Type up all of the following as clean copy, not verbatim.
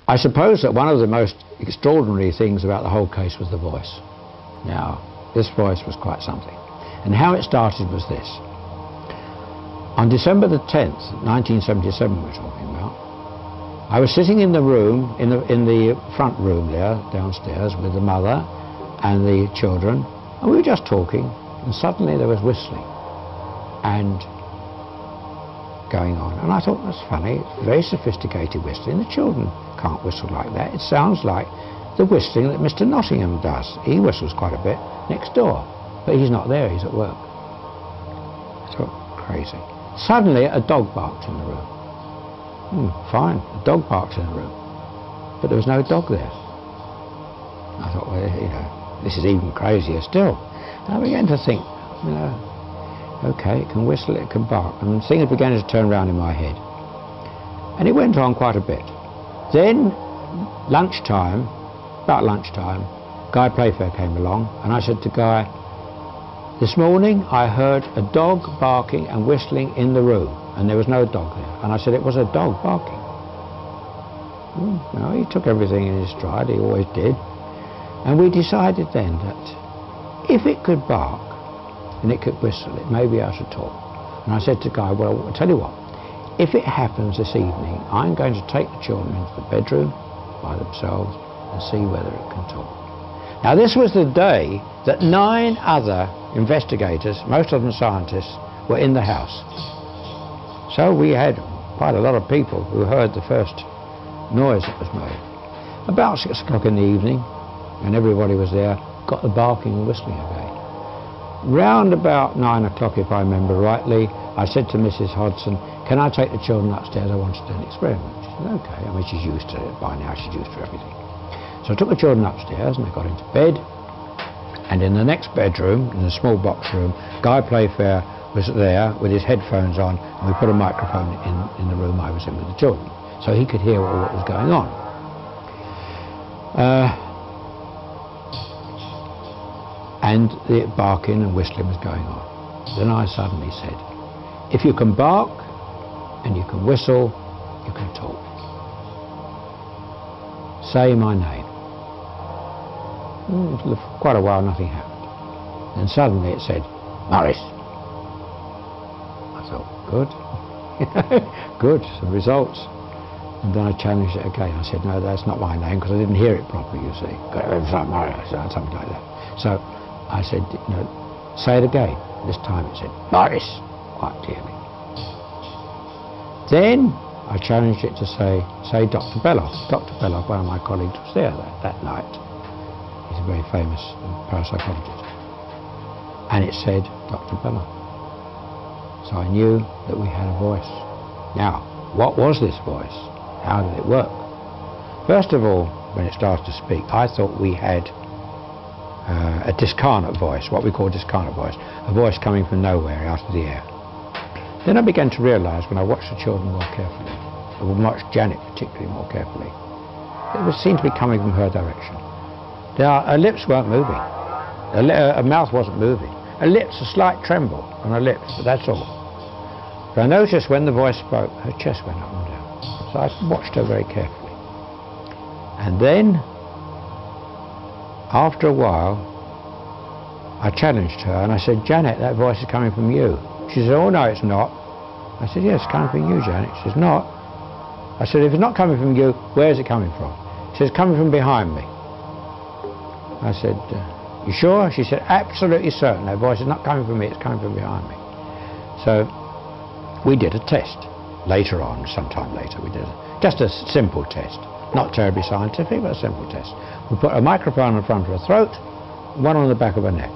I suppose that one of the most extraordinary things about the whole case was the voice. Now, this voice was quite something. And how it started was this. On December the 10th, 1977 we're talking about, I was sitting in the room, in the front room there, downstairs, with the mother and the children, and we were just talking, and suddenly there was whistling and going on. And I thought, that's funny, it's very sophisticated whistling. The children can't whistle like that. It sounds like the whistling that Mr. Nottingham does. He whistles quite a bit next door, but he's not there, he's at work. I thought, crazy. Suddenly a dog barked in the room. Fine, a dog barked in the room, but there was no dog there. I thought, well, you know, this is even crazier still. And I began to think, you know, okay, it can whistle, it can bark, and things began to turn around in my head. And it went on quite a bit. Then, lunchtime, about lunchtime, Guy Playfair came along, and I said to Guy, this morning I heard a dog barking and whistling in the room, and there was no dog there. And I said, it was a dog barking. No, he took everything in his stride, he always did. And we decided then that if it could bark and it could whistle, it may be able to talk. And I said to Guy, well, I'll tell you what, if it happens this evening, I'm going to take the children into the bedroom by themselves and see whether it can talk. Now, this was the day that 9 other investigators, most of them scientists, were in the house. So we had quite a lot of people who heard the first noise that was made. About 6 o'clock in the evening, and everybody was there, got the barking and whistling again. Round about 9 o'clock, if I remember rightly, I said to Mrs. Hodson, can I take the children upstairs? I want to do an experiment. She said, okay. I mean, she's used to it by now, she's used to everything. So I took the children upstairs and they got into bed. And in the next bedroom, in the small box room, Guy Playfair was there with his headphones on, and we put a microphone in the room I was in with the children, so he could hear all what was going on. And the barking and whistling was going on. Then I suddenly said, if you can bark and you can whistle, you can talk. Say my name. For quite a while nothing happened. And suddenly it said, Maurice. I thought, good. Good, some results. And then I challenged it again. I said, no, that's not my name, because I didn't hear it properly, you see. It was like Maurice, something like that. So I said, no, say it again. This time it said, Maurice, quite clearly. Then I challenged it to say Dr. Belloff. Dr. Belloff, one of my colleagues, was there that night. He's a very famous parapsychologist. And it said Dr. Belloff. So I knew that we had a voice. Now, what was this voice? How did it work? First of all, when it started to speak, I thought we had a discarnate voice, what we call discarnate voice, a voice coming from nowhere, out of the air. Then I began to realise, when I watched the children more carefully, and watched Janet particularly more carefully, it seemed to be coming from her direction. Her lips weren't moving, her mouth wasn't moving. Her lips, a slight tremble on her lips, but that's all. But I noticed when the voice spoke, her chest went up and down. So I watched her very carefully. And then, after a while, I challenged her and I said, Janet, that voice is coming from you. She said, oh no, it's not. I said, yes, it's coming from you, Janet. She says, not. I said, if it's not coming from you, where is it coming from? She says, coming from behind me. I said, you sure? She said, absolutely certain. That voice is not coming from me, it's coming from behind me. So we did a test later on, sometime later. We did just a simple test, not terribly scientific, but a simple test. We put a microphone in front of her throat, one on the back of her neck.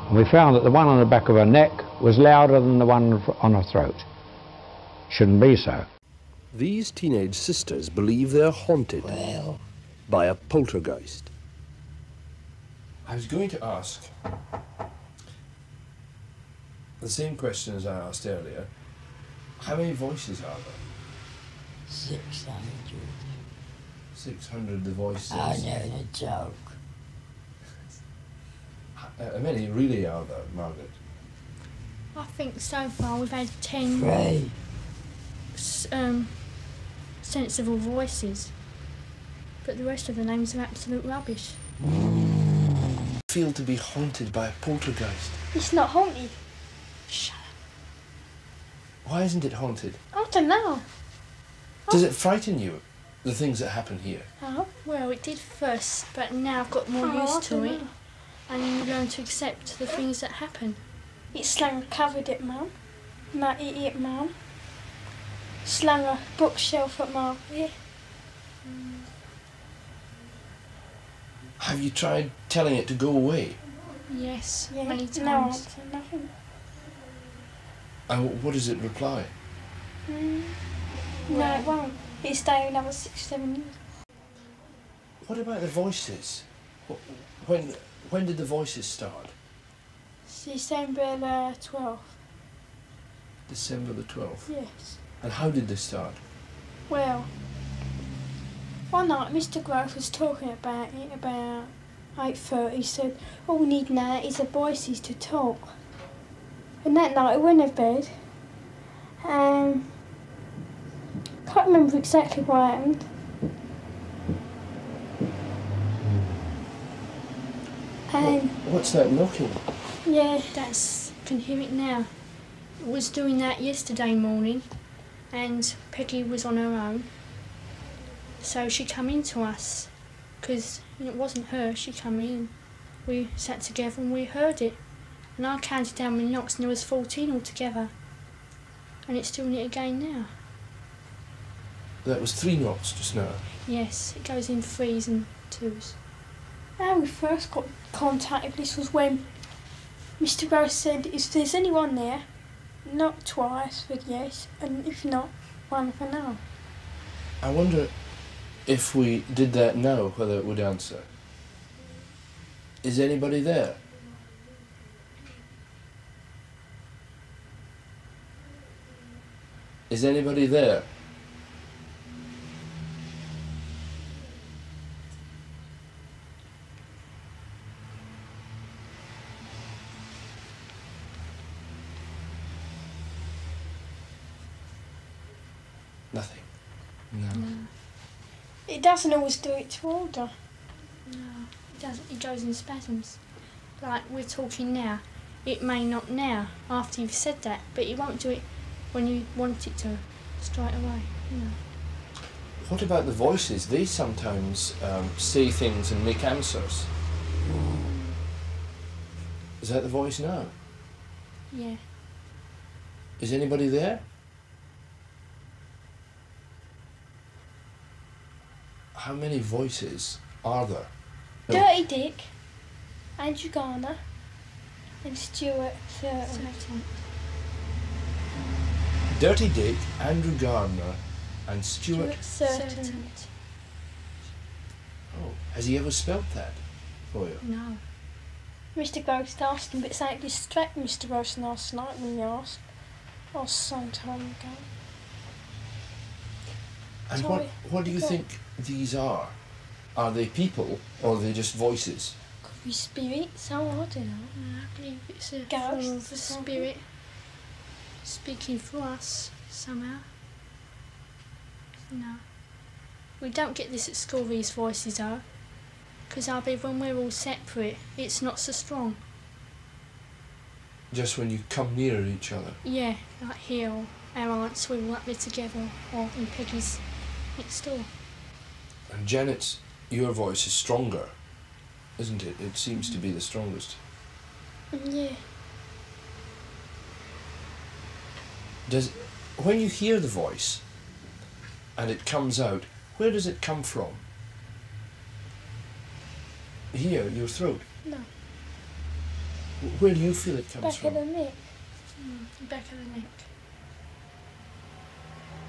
And we found that the one on the back of her neck was louder than the one on her throat. Shouldn't be so. These teenage sisters believe they're haunted by a poltergeist. I was going to ask the same question as I asked earlier. How many voices are there? 600. 600 the voices. I know the joke. How many really are there, Margaret? I think so far we've had 10 Three. sensible voices. but the rest of the names are absolute rubbish. Feel to be haunted by a poltergeist. It's not haunted. Shut up. Why isn't it haunted? I don't know. Does it frighten you, the things that happen here? Oh, Well, it did first, but now I've got more used to it, and you learn to accept the things that happen. it slung covered at Mum. Might eat it, Mum. Slung a bookshelf at Mum. Yeah. Have you tried telling it to go away? Yes, Yeah. many No times. answer, nothing. And what does it reply? No, it won't. It'll stay another 6-7 years. What about the voices? When did the voices start? December the 12th. December the 12th. Yes. And how did they start? Well, one night Mr. Grosse was talking about it about 8:30. He said, all we need now is the voices to talk. And that night I went to bed. Can't remember exactly what happened. And What's that knocking? yeah, Can hear it now. I was doing that yesterday morning, and Peggy was on her own. So she come in to us, because it wasn't her, she come in. We sat together and we heard it. And I counted down my knocks and there was 14 altogether. And it's doing it again now. That was 3 knocks just now. Yes, it goes in 3s and 2s. how we first got contact with this was when Mr. Grosse said, if there's anyone there, knock twice for yes, and if not, one for no. I wonder if we did that now, whether it would answer. Is anybody there? Is anybody there? Nothing. No. It doesn't always do it to order. No, it doesn't. It goes in spasms. Like we're talking now. It may not now, after you've said that, but it won't do it when you want it to, straight away. You know. What about the voices? They sometimes say things and make answers. Is that the voice now? Yeah. Is anybody there? How many voices are there? No. Dirty Dick, Andrew Garner, and Stuart Thurton. Certain. Dirty Dick, Andrew Gardner, and Stuart. Thurton. Oh, has he ever spelt that for you? No. Mr. Grosse asked him, but it's like distract Mr. Grosse last night when he asked. Or some time ago. And Sorry, what do you go on. think these are? Are they people or are they just voices? Could be spirits, oh, I don't know. I believe it's a Ghosts form or of a something. spirit speaking for us somehow. No. We don't get this at school, these voices are. Because I believe when we're all separate, it's not so strong. Just when you come near each other? Yeah, like here, or our aunts, we were up there together, or in Peggy's next door. And Janet's, your voice is stronger, isn't it? It seems to be the strongest. Yeah. When you hear the voice and it comes out, where does it come from? Here, your throat. No. Where do you feel it comes Back from? of the neck. Back of the neck.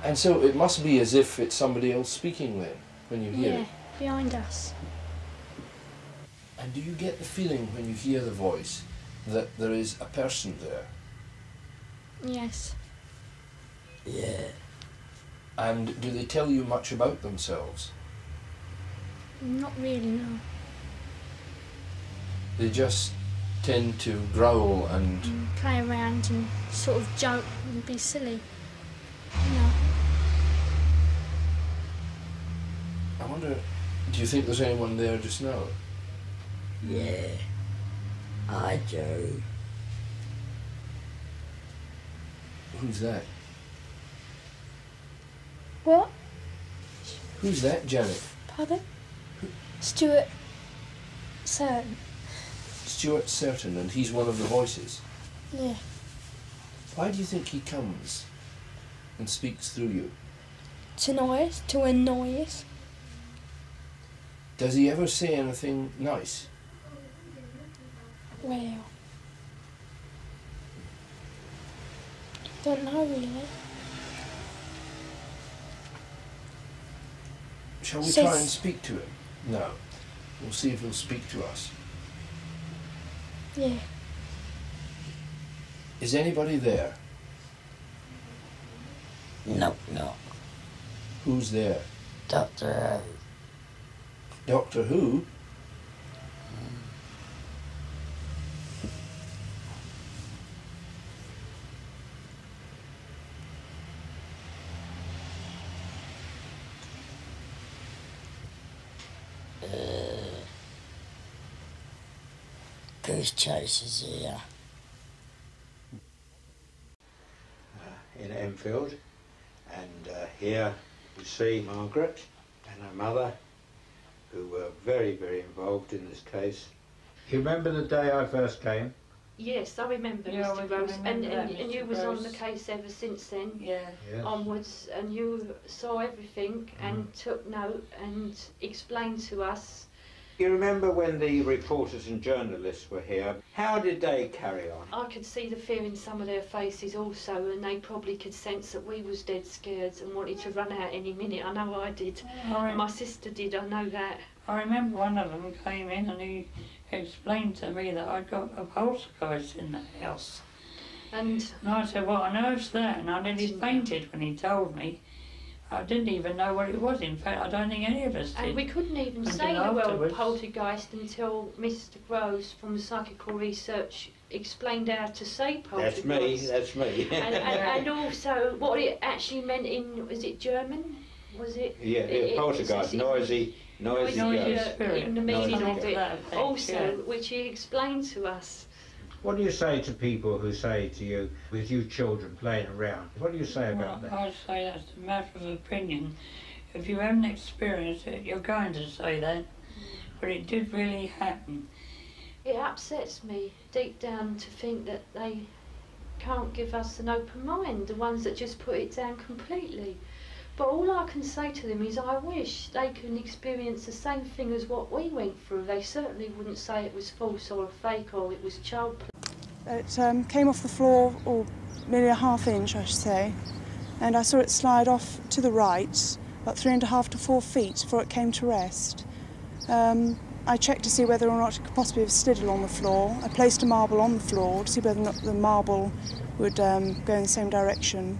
And so it must be as if it's somebody else speaking then, when you hear Yeah, it. behind us. And do you get the feeling when you hear the voice that there is a person there? Yes. Yeah. And do they tell you much about themselves? Not really, no. They just tend to growl and... Play around and sort of joke and be silly. You know. I wonder Do you think there's anyone there just now? Yeah, I do. Who's that? What? Who's that, Janet? Pardon? Stuart Certain. Stuart Certain, and he's one of the voices. Yeah. Why do you think he comes and speaks through you? To annoy us. Does he ever say anything nice? Well, don't know really. Shall we try and speak to him? No. We'll see if he'll speak to us. Yeah. Is anybody there? No. Who's there? Doctor Doctor Who? Goose Chasers here. In Enfield, and here you see Margaret and her mother, who were very, very involved in this case. You remember the day I first came? Yes, I remember, Yeah, Mr. Grosse, and you Mr. was on Grosse. the case ever since then, Yeah. Yes. onwards, and you saw everything and took note and explained to us. You remember when the reporters and journalists were here? How did they carry on? I could see the fear in some of their faces also, and they probably could sense that we was dead scared and wanted to run out any minute. I know I did. My sister did, I know that. I remember one of them came in and he explained to me that I'd got a poltergeist in the house. And I said, what on earth's that? And I nearly fainted when he told me. I didn't even know what it was. In fact, I don't think any of us did. And we couldn't even Until say the word afterwards. poltergeist until Mr. Grosse from the psychical research explained how to say poltergeist. That's me. And also what it actually meant in, was it German? Was it? Yeah, poltergeist, noisy Noisy ghost. spirit. In the meaning Something of to it. that effect, Also, yeah. which he explained to us. What do you say to people who say to you, with you children playing around, what do you say about Well, that? I say that's a matter of opinion. If you haven't experienced it, you're going to say that. But it did really happen. It upsets me deep down to think that they can't give us an open mind, the ones that just put it down completely. But all I can say to them is I wish they could experience the same thing as what we went through. They certainly wouldn't say it was false or fake or it was child play. It came off the floor, or nearly a ½ inch, I should say, and I saw it slide off to the right, about 3.5 to 4 feet before it came to rest. I checked to see whether or not it could possibly have slid along the floor. I placed a marble on the floor to see whether or not the marble would go in the same direction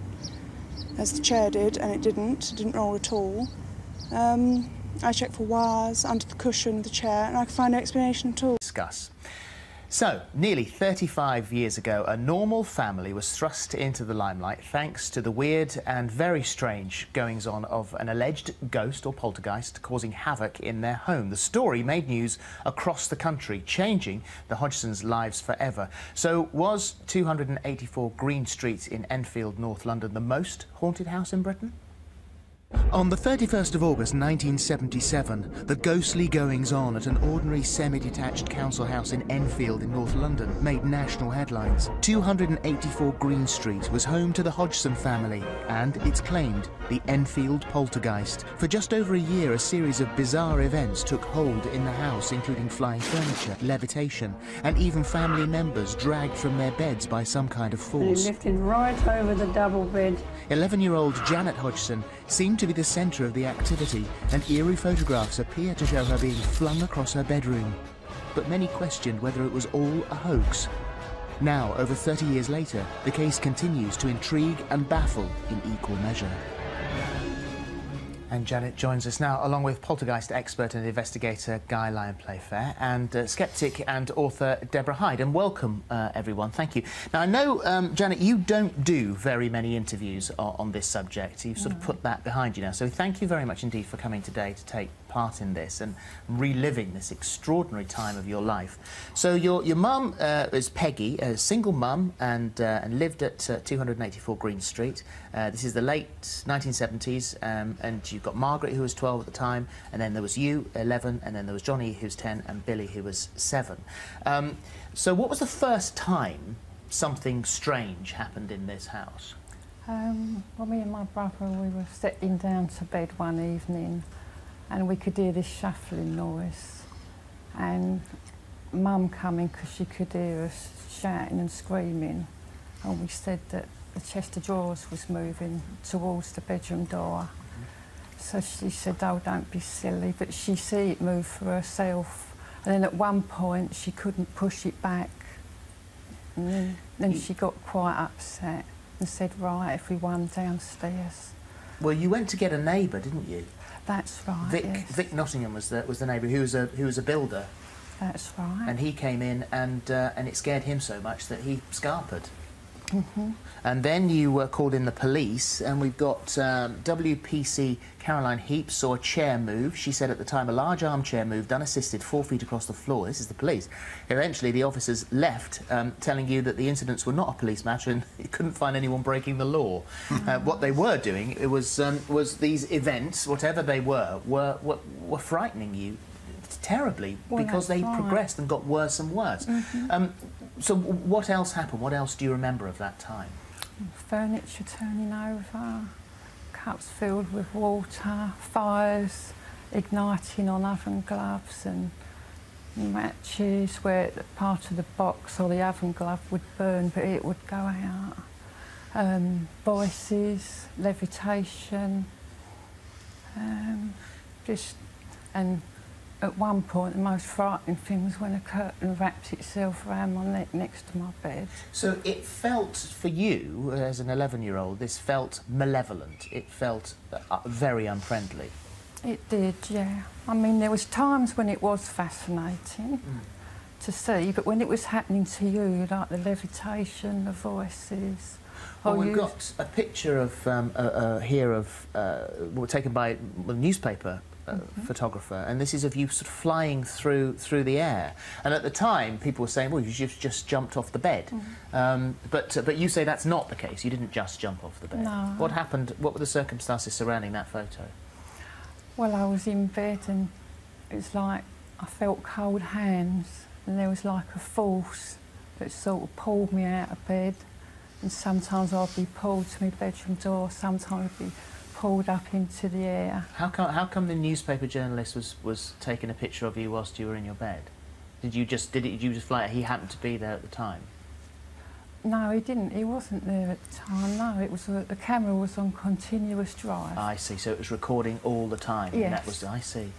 as the chair did, and it didn't roll at all. I checked for wires under the cushion of the chair, and I could find no explanation at all. Discuss. So, nearly 35 years ago, a normal family was thrust into the limelight thanks to the weird and very strange goings-on of an alleged ghost or poltergeist causing havoc in their home. The story made news across the country, changing the Hodgsons' lives forever. So, was 284 Green Street in Enfield, North London, the most haunted house in Britain? On the 31st of August 1977, the ghostly goings-on at an ordinary semi-detached council house in Enfield in North London made national headlines. 284 Green Street was home to the Hodgson family, and it's claimed the Enfield poltergeist. For just over a year, a series of bizarre events took hold in the house, including flying furniture, levitation, and even family members dragged from their beds by some kind of force. He lifted right over the double bed. 11-year-old Janet Hodgson seemed to be the centre of the activity, and eerie photographs appear to show her being flung across her bedroom. But many questioned whether it was all a hoax. Now, over 30 years later, the case continues to intrigue and baffle in equal measure. And Janet joins us now, along with poltergeist expert and investigator Guy Lyon Playfair and skeptic and author Deborah Hyde. And welcome, everyone. Thank you. Now, I know, Janet, you don't do very many interviews on this subject. You've sort of put that behind you now. So thank you very much indeed for coming today to take part in this and reliving this extraordinary time of your life. So your mum is Peggy, a single mum, and lived at 284 Green Street. This is the late 1970s, and you've got Margaret, who was 12 at the time, and then there was you, 11, and then there was Johnny, who's 10, and Billy, who was 7. So what was the first time something strange happened in this house? Well, me and my brother, we were settling down to bed one evening, and we could hear this shuffling noise, and Mum coming because she could hear us shouting and screaming, and we said that the chest of drawers was moving towards the bedroom door. So she said, oh, don't be silly, but she see it move for herself, and then at one point she couldn't push it back, and then she got quite upset and said, right, everyone downstairs. Well, you went to get a neighbour, didn't you? That's right. Vic, Vic Nottingham was the neighbour who was a builder. That's right. And he came in, and it scared him so much that he scarpered. And then you called in the police, and we've got WPC Caroline Heaps saw a chair move. She said at the time a large armchair moved unassisted 4 feet across the floor. This is the police. Eventually the officers left, telling you that the incidents were not a police matter and you couldn't find anyone breaking the law. What they were doing was these events, whatever they were frightening you terribly, because they progressed and got worse and worse. So what else happened? What else do you remember of that time? Furniture turning over, cups filled with water, fires igniting on oven gloves, and matches where part of the box or the oven glove would burn but it would go out. Voices, levitation, and at one point the most frightening thing was when a curtain wrapped itself around my neck next to my bed. So it felt, for you, as an 11-year-old, this felt malevolent. It felt very unfriendly. It did, yeah. I mean, there was times when it was fascinating to see, but when it was happening to you, like the levitation, the voices... Well, we've got a picture of here of taken by a newspaper photographer, and this is of you sort of flying through the air. And at the time, people were saying, "Well, you've just jumped off the bed," but you say that's not the case. You didn't just jump off the bed. No. What happened? What were the circumstances surrounding that photo? Well, I was in bed, and it was like I felt cold hands, and there was like a force that sort of pulled me out of bed. And sometimes I'd be pulled to my bedroom door, sometimes I'd be pulled up into the air. How come the newspaper journalist was taking a picture of you whilst you were in your bed? Did you just fly? He happened to be there at the time. No, he didn't. He wasn't there at the time. No, it was the camera was on continuous drive. I see. So it was recording all the time. Yes. And that was, I see.